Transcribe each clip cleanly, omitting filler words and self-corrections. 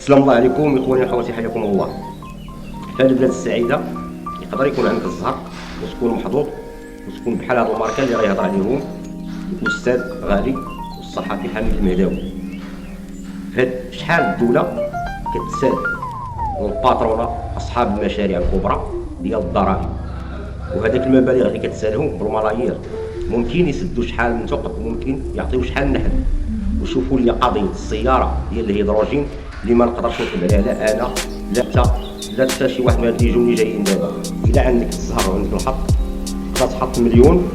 السلام الله عليكم اخواني واخواتي، حياكم الله. في هذه البلاد السعيده يقدر يكون عندك الزهر وتكون محظوظ وتكون بحال هاد الماركه اللي غيهضر عليهم الاستاذ غالي والصحفي حميد المهداوي. فهاد شحال الدوله كتساد والباترونه اصحاب المشاريع الكبرى ديال الضرائب، وهذاك المبالغ اللي كتسالهم بالملايير ممكن يسدوا شحال من ثقب، ممكن يعطيو شحال نحل. وشوفوا لي قضيه السياره ديال الهيدروجين اللي ما نقدرش نكتب عليها لا انا لا انت لا حتى شي واحد من هاد لي جوني جايين دابا. الا عندك الزهر وعندك الحق تقدر تحط مليون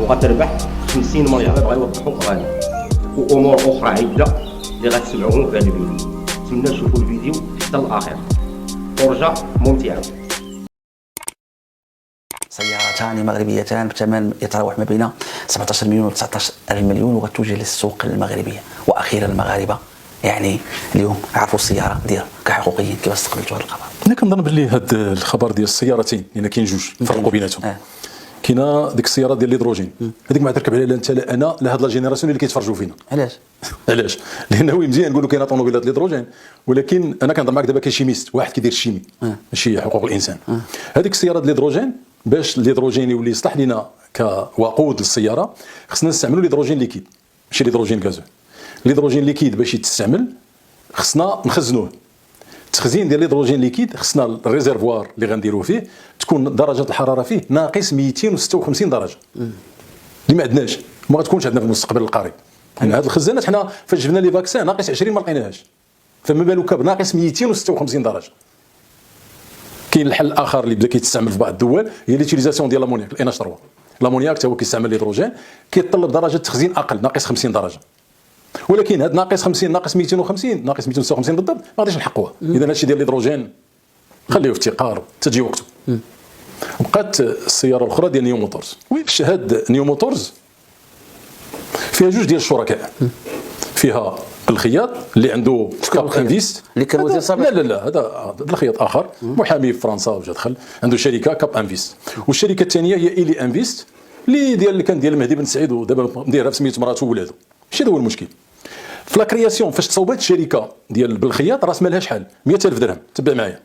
وغتربح 50 مليار. بغا يوضحوا غالي وامور اخرى عده اللي غتسمعوهم في هذا الفيديو. نتمنى تشوفوا الفيديو حتى الاخر، فرجه ممتعه. سيارتان مغربيتان بثمن يتراوح ما بين 17 مليون و 19 مليون وغتوجه للسوق المغربية. واخيرا المغاربه يعني اليوم عرفوا السياره ديالهم كحقوقيين. كيفاش استقبلتوا هذا الخبر؟ انا كنظن باللي هذا الخبر ديال السيارتين لان كاين جوج نفرقوا بيناتهم. كاينه ديك السياره ديال الهيدروجين، هذيك ما تركب عليها لا انت لا انا لا هاد لا جينيراسيون اللي كيتفرجوا فينا. علاش؟ لانه مزيان نقولوا كاينه طوموبيلات الهيدروجين، ولكن انا كنهضر معك دابا كشيميست، واحد كيدير الشيمي ماشي حقوق الانسان. هذيك السياره ديال الهيدروجين باش الهيدروجين يولي يصلح لنا كوقود للسياره خصنا نستعملوا الهيدروجين ليكيد ماشي الهيدروجين غازو. الهيدروجين ليكيد باش يتستعمل خصنا نخزنوه. التخزين ديال الهيدروجين ليكيد خصنا الريزرفوار اللي غنديروه فيه تكون درجه الحراره فيه ناقص 256 درجه اللي ما عندناش وما غتكونش عندنا في المستقبل القريب. يعني هاد الخزانات حنا فاش جبنا لي فاكسان ناقص 20 ما لقيناهاش، فما بالك بناقص 256 درجه. كاين الحل الاخر اللي بدا كيتستعمل في بعض الدول هي ليتيليزاسيون ديال الامونياك الان اتش 3. الامونياك حتى هو كيستعمل الهيدروجين كيتطلب درجه تخزين اقل ناقص 50 درجه، ولكن هاد ناقص 50 ناقص 250 ناقص 256 بالضبط ما غاديش نحقوها. اذا هادشي ديال الهيدروجين خليه افتقار تجي وقته. بقات السياره الاخرى ديال نيو موتورز. هاد نيو موتورز فيها جوج ديال الشركاء، فيها الخياط اللي عنده كاب انفيست اللي كان وزير سابق. لا هذا الخياط اخر محامي في فرنسا وجا دخل عنده شركه كاب انفيست. والشركه الثانيه هي إيلي انفيست اللي كان ديال مهدي بن سعيد ودابا مديرها بسميت مراته وولادو. ماشي هذا هو المشكل. في لا كرياسيون فاش تصوبات الشركه ديال بالخياط راس مالها شحال؟ 100,000 درهم. تبع معايا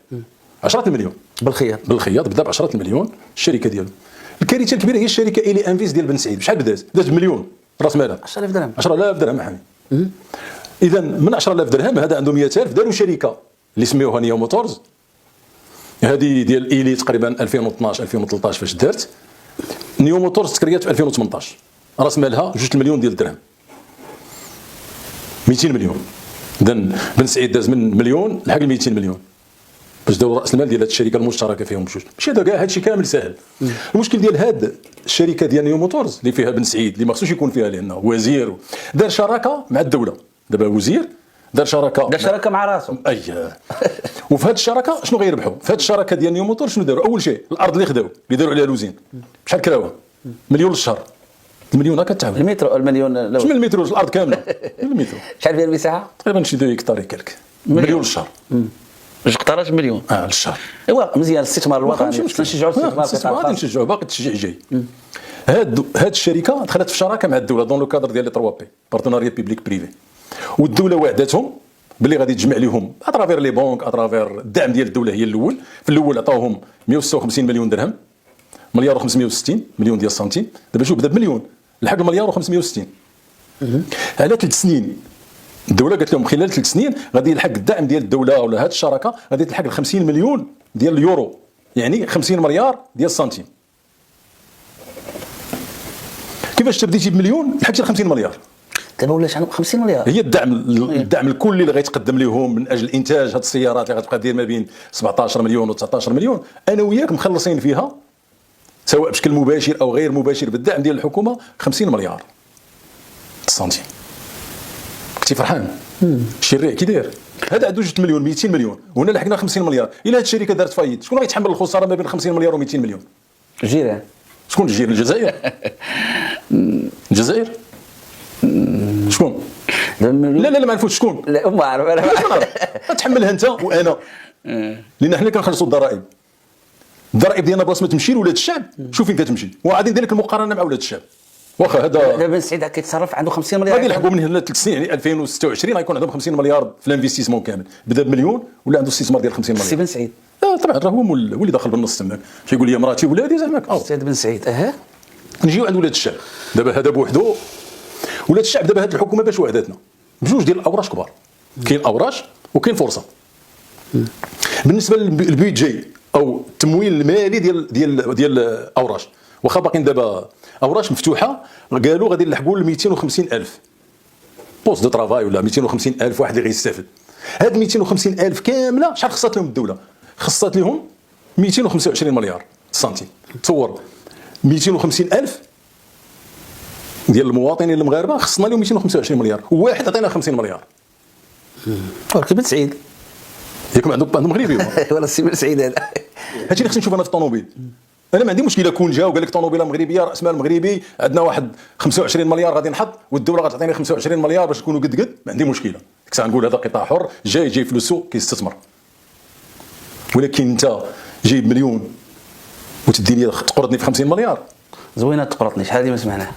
10 مليون بالخياط بدا ب 10 مليون الشركه ديالو. الكارثه الكبيره هي الشركه إيلي انفيست ديال بن سعيد. بشحال بدات بمليون راس مالها 10,000 درهم. 10,000 درهم حامي. اذا من 10,000 درهم هذا عنده 100,000 داروا شركه اللي سميوها نيو موتورز. هذه ديال إيلي تقريبا 2012 2013 فاش دارت. نيو موتورز تكريات في 2018 راس مالها 2 مليون ديال الدرهم 200 مليون. اذا بن سعيد داز من مليون لحق 200 مليون باش داو راس المال ديال هذه الشركه المشتركه فيهم بجوج. ماشي هذا كاع هادشي كامل ساهل. المشكل ديال هاد الشركه ديال نيو موتورز اللي فيها بن سعيد اللي ما خصوش يكون فيها لانه وزير دار شراكه مع الدوله. دابا وزير دار شراكه مع راسه. وفي هذه الشراكه شنو غيربحوا؟ في هذه الشراكه ديال نيو موتور شنو داروا؟ اول شيء الارض اللي خداو اللي داروا عليها لوزين بشحال كراوها؟ مليون للشهر. المليون هكا تعاود المليون شمن المترو الارض كامله المترو شحال فيها المساحه؟ تقريبا شي 2 هكتار كالك. مليون للشهر. باش قطرات مليون للشهر. ايوا مزيان الاستثمار الوطني نشجعوا الاستثمار غادي نشجعوا باقي التشجيع جاي. هاد الشركه دخلت في شراكه مع الدوله دون لو كادر ديال لي 3 بي بارتناريا بيبليك بريفي، والدوله وعدتهم باللي غادي تجمع لهم اترافير لي بونك اترافير الدعم ديال الدوله. هي الاول في الاول عطاوهم 156 مليون درهم، مليار و560 مليون ديال السنتيم. دابا شوف بدا بمليون لحق المليار و560 على 3 سنين. الدوله قالت لهم خلال 3 سنين غادي يلحق الدعم ديال الدوله ولا هذه الشراكه غادي تلحق 50 مليون ديال اليورو، يعني 50 مليار ديال السنتيم. كيفاش تبديتي بمليون لحقتي 50 مليار؟ دابا ولا شحال 50 مليار هي الدعم الكلي اللي غيتقدم لهم من اجل انتاج هذه السيارات اللي غتبقى دير ما بين 17 مليون و 19 مليون. انا وياك مخلصين فيها سواء بشكل مباشر او غير مباشر بالدعم ديال الحكومه 50 مليار السنتيم. كنتي فرحان؟ الشريع كي داير هذا عنده 2 مليون 200 مليون وهنا لحقنا 50 مليار. الا هاد الشركه دارت فايد شكون غيتحمل الخساره ما بين 50 مليار و 200 مليون؟ الجيران. شكون الجيران؟ الجزائر. الجزائر شكون؟ لا ما عرفوش شكون. لا ما عرف انا تحملها انت وانا لان حنا كنخلصوا الضرائب. الضرائب ديالنا بلاص ما تمشي لولاد الشعب شوف فين كتمشي، وغادي ندير لك المقارنه مع ولاد الشعب. واخا هذا بن سعيد كيتصرف عنده 50 مليار غادي يلحقوا من هنا 3 سنين، يعني 2026 غيكون عندهم 50 مليار في الانفستيسمون كامل، بدا بمليون ولا عنده استثمار ديال 50 مليار. سي بن سعيد طبعا راه هو اللي داخل بالنص تماك، تيقول لي مراتي ولادي زعما سيد بن سعيد. نجيو عند ولاد الشعب دابا هذا بوحدو. ولاد الشعب دابا هذه الحكومه باش وعدتنا بجوج ديال الاوراش كبار، كاين اوراش وكاين فرصه. بالنسبه للبيدجي او التمويل المالي ديال اوراش، واخا باقيين دابا اوراش مفتوحه، قالوا غادي نلحقوا ل 250,000 بوست دو ترافاي ولا 250,000 واحد اللي غيستافد. هاد 250,000 كامله شحال خصات لهم الدوله؟ خصات لهم 225 مليار سنتيم. تصور 250,000 ديال المواطنين المغاربه خصنا لهم 225 مليار، وواحد عطينا 50 مليار. ولكن بن سعيد ياك عندهم مغربي ولا سي بن سعيد هذا هادشي اللي خصني نشوف انا في الطوموبيل. انا ما عندي مشكله كون جا وقال لك طوموبيله مغربيه راس مال مغربي، عندنا واحد 25 مليار غادي نحط والدوله غتعطيني 25 مليار باش نكونوا قد ما عندي مشكله. ديك الساعه نقول هذا قطاع حر جاي فلوسه كيستثمر. ولكن انت جايب مليون وتديني تقرضني في 50 مليار. زوينه تقرضني، شحال هذه ما سمعناها.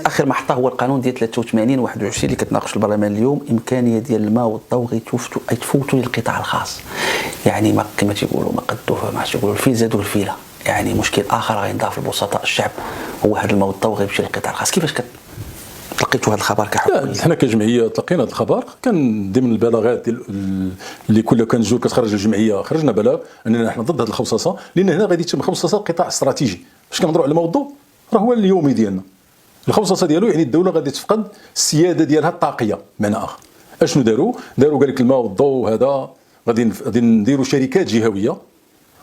اخر ما حطاه هو القانون ديال 83 21 اللي كتناقش في البرلمان اليوم، امكانيه ديال الماء والضوء يتفوتوا للقطاع الخاص. يعني ما كما تيقولوا ما قدوه ما يقولوا الفيل زادوا الفيله. يعني مشكل اخر غينضاف لبسطاء الشعب هو هذا الماء والضوء غيمشي للقطاع الخاص. كيفاش تلقيتوا هذا الخبر كحكومه؟ حنا كجمعيه تلقينا هذا الخبر، كان ضمن البلاغات اللي كل كان جور كتخرج الجمعيه خرجنا بلاغ اننا نحن ضد هذه الخصاصه، لان هنا غادي تتم خصاصه قطاع استراتيجي. فاش كنهضروا على الموضوع راه هو اليومي ديالنا. الخصاصه ديالو يعني الدوله غادي تفقد السياده ديالها الطاقيه. بمعنى اخر اشنو داروا قال لك الماء والضوء هذا غادي نديروا شركات جهويه،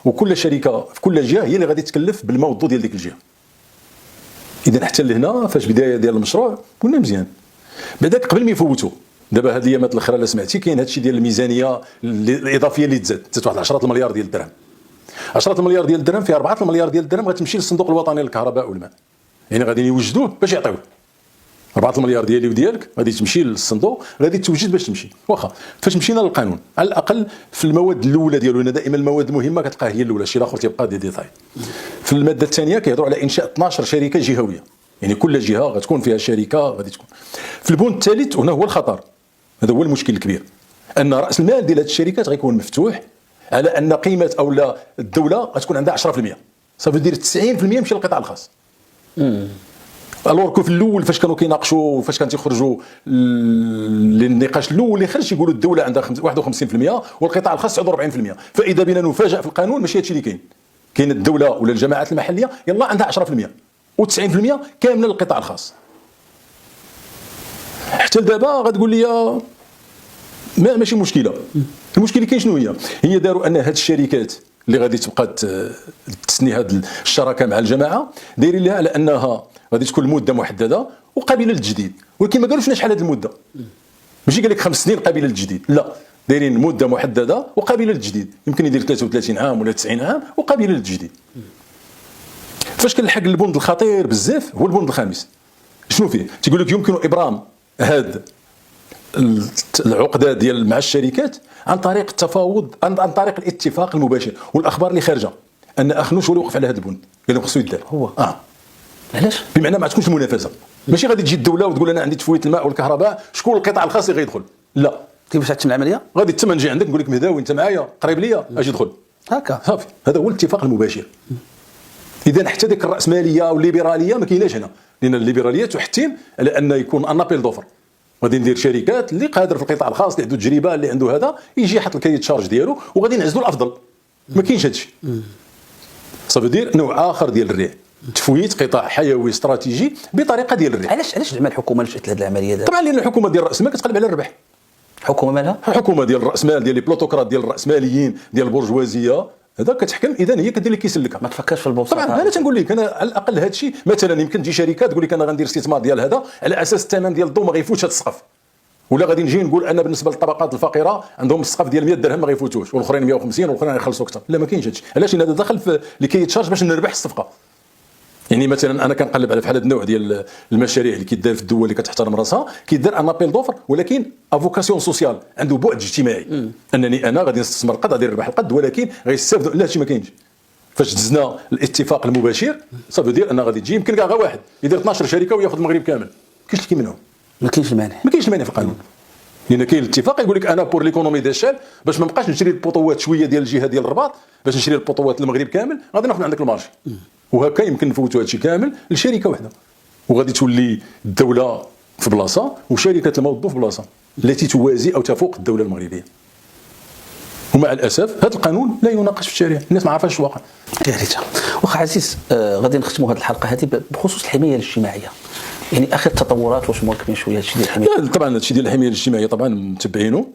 وكل شركه في كل جهه هي اللي غادي تكلف بالماء والضوء ديال ديك الجهه. اذا حتى لهنا فاش بدايه ديال المشروع قلنا مزيان. بعداك قبل ما يفوتوا دابا هذه الايامات الاخرى اللي سمعتي كاين هذا الشيء ديال الميزانيه الاضافيه اللي تزادت واحد 10 المليار ديال الدرهم. 10 المليار ديال الدرهم في 4 المليار ديال الدرهم غتمشي للصندوق الوطني للكهرباء والماء. يعني غادي يوجدوه باش يعطيوه 4 المليار ديالي وديالك غادي تمشي للصندوق، غادي توجد باش تمشي. واخا فاش مشينا للقانون على الاقل في المواد الاولى ديالو، لان دائما المواد المهمه كتلقاها هي الاولى، الشيء الاخر تيبقى ديتاي. في الماده الثانيه كيهضروا على انشاء 12 شركه جهويه، يعني كل جهه غتكون فيها شركه غادي تكون. في البند الثالث هنا هو الخطر، هذا هو المشكل الكبير، ان راس المال ديال هذه الشركات غيكون مفتوح على ان قيمه او لا الدوله غتكون عندها 10%، صافي دير 90% يمشي للقطاع الخاص. الوركو في الاول فاش كانوا كيناقشوا فاش كان تيخرجوا للنقاش الاول اللي خرج يقولوا الدوله عندها 51% والقطاع الخاص عنده 40%. فاذا بنا نفاجئ في القانون ماشي هادشي اللي كاين الدوله ولا الجماعات المحليه يلا عندها 10% و90% كامله للقطاع الخاص. حتى لدابا غتقول لي ماشي مشكله. المشكل اللي كاين شنو هي داروا ان هاد الشركات اللي غادي تبقى تسني هاد الشراكه مع الجماعه دايرين لها على انها غادي تكون المده محدده وقابله للتجديد، ولكن ما قالوش شحال هذه المده. ماشي قال لك 5 سنين قابله للتجديد، لا دايرين مده محدده وقابله للتجديد، يمكن يدير 33 عام ولا 90 عام وقابله للتجديد. فاش كنلحق البند الخطير بزاف هو البند الخامس. شنو فيه؟ تيقول لك يمكن ابرام هاد العقده ديال مع الشركات عن طريق التفاوض، عن طريق الاتفاق المباشر. والاخبار اللي خارجه ان اخنوش هو اللي وقف على هذا البند، قال لهم خصو يدار هو علاش؟ بمعنى ما تكونش منافسه، ماشي غادي تجي الدوله وتقول انا عندي تفويت الماء والكهرباء شكون القطاع الخاص اللي غيدخل؟ لا. كيفاش غتتم العمليه؟ غادي تم نجي عندك نقول لك مهداوي انت معايا قريب ليا اجي دخل هكا صافي. هذا هو الاتفاق المباشر. اذا حتى ديك الراسماليه والليبراليه ما كايناش هنا، لان الليبراليه تحتم على ان يكون ان ابيل دوفر. غادي ندير شركات اللي قادر في القطاع الخاص اللي عنده تجربه اللي عنده هذا يجي يحط الكايت شارج ديالو وغادي نعزلوا الافضل. ما كاينش هادشي. صافي دير نوع اخر ديال الريع، تفويت قطاع حيوي استراتيجي بطريقه ديال الريع. علاش زعما الحكومه لجات لهذه العمليه دابا؟ طبعا لان الحكومه ديال الراس مال كتقلب على الربح. حكومه مالها؟ حكومه ديال الراس مال ديال لي بلوتوكرات ديال الراسماليين ديال البرجوازيه هذا كتحكم، اذا هي كدير لك يسلكها. ما تفكرش في البورصه. طبعا انا تنقول لك انا على الاقل هذا الشيء مثلا يمكن تجي شركات تقول لك انا غندير استثمار ديال هذا على اساس الثمن ديال الضوء ما غيفوتش هذا السقف، ولا غادي نجي نقول ان بالنسبه للطبقات الفقيره عندهم السقف ديال 100 درهم ما غيفوتوش والاخرين 150 والاخرين غيخلصوا اكثر. لا ما كاينش هادشي. علاش؟ هذا داخل في اللي كيتشارج باش نربح الصفقه. يعني مثلا انا كنقلب على بحال هذا النوع ديال المشاريع اللي كيدار في الدول اللي كتحترم راسها، كيدار ان ابيل دوفر ولكن افوكاسيون سوسيال، عنده بعد اجتماعي. انني انا غادي نستثمر قد غادي نربح القد ولكن غيستافدوا. لا هادشي ما كاينش. فاش دزنا الاتفاق المباشر صافي دير ان غادي تجي يمكن كاع غير واحد يدير 12 شركه وياخذ المغرب كامل، كاينش اللي كيمنعهم. ما كاينش المانع. ما كاينش مانع في القانون، لان كاين الاتفاق يقول لك انا بور ليكونومي ديشال باش ما نبقاش نشري البطوات شويه ديال الجهه ديال الرباط، باش نشري البطوات المغرب كامل غادي ناخذ عندك المارشي، وهكا يمكن نفوتوا هادشي كامل لشركه واحده، وغادي تولي الدوله في بلاصه وشركه الموظف في بلاصه التي توازي او تفوق الدوله المغربيه. ومع الاسف هذا القانون لا يناقش في الشارع، الناس ما عارفاش الواقع. كارثه. واخا عزيز غادي نختموا هذه الحلقه هذه بخصوص الحمايه الاجتماعيه، يعني اخر التطورات واش مواكبين شويه هادشي ديال الحمايه؟ طبعا هادشي ديال الحمايه الاجتماعيه طبعا متبعينه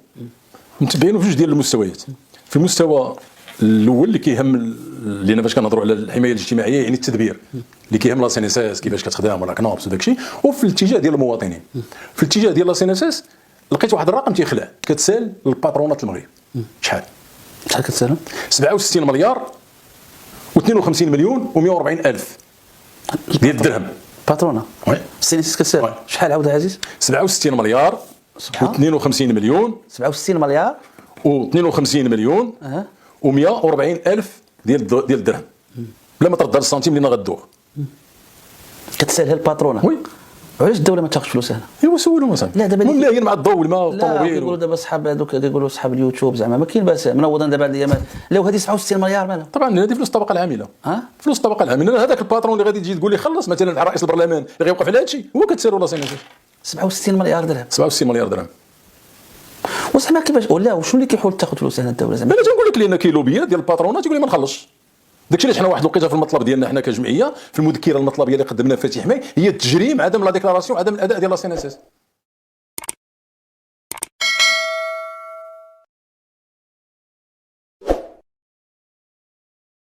في جوج ديال المستويات. في المستوى الاول اللي كيهم لينا فاش كنهضروا على الحمايه الاجتماعيه يعني التدبير اللي كيهم لا سينيساس كيفاش كتخدم ولا كنابس وداك الشيء، وفي الاتجاه ديال المواطنين. في الاتجاه ديال لا سينيساس لقيت واحد الرقم تيخلع كتسال للباترونات المغرب. شحال كتسالهم؟ 67 مليار و52 مليون و140 الف ديال الدرهم. باترونا وي السينيسيس كتسال شحال عاود عزيز؟ 67 مليار و52 مليون 67 مليار و52 مليون و140 الف ديال الدرهم بلا ما ترد السنتيم اللي غدوه. كتسالها الباترونه؟ وي. وعلاش الدوله ما تاخذش فلوسها؟ ايوا سولوا مثلا. لا دابا ملايين مع الضوء والماء لا والطوموبيل. كيقولوا دابا صحاب هذوك كيقولوا صحاب اليوتيوب زعما ما كاين باس منوضا دابا هاد الايام. لا وهذه 67 مليار مالها؟ طبعا هذه فلوس الطبقه العامله. فلوس الطبقه العامله. هذاك الباترون اللي غادي تجي تقول لي خلص مثلا رئيس البرلمان اللي غيوقف على هذا الشيء هو كتسالوا لا سينيسيس. 67 مليار درهم. 67 مليار درهم. وزعما كيفاش ولا وشنو اللي كيحاول تاخذ فلوس هنا الدوله زعما؟ انا تنقول لك لان كاين لوبيات ديال الباترونات تيقول لي ما نخلصش. داكشي علاش حنا واحد الوقيته في المطلب ديالنا حنا كجمعيه في المذكره المطلبيه اللي قدمنا فاتح ماي هي تجريم عدم لا ديكلاراسيون عدم الاداء ديال لا سينيسيس.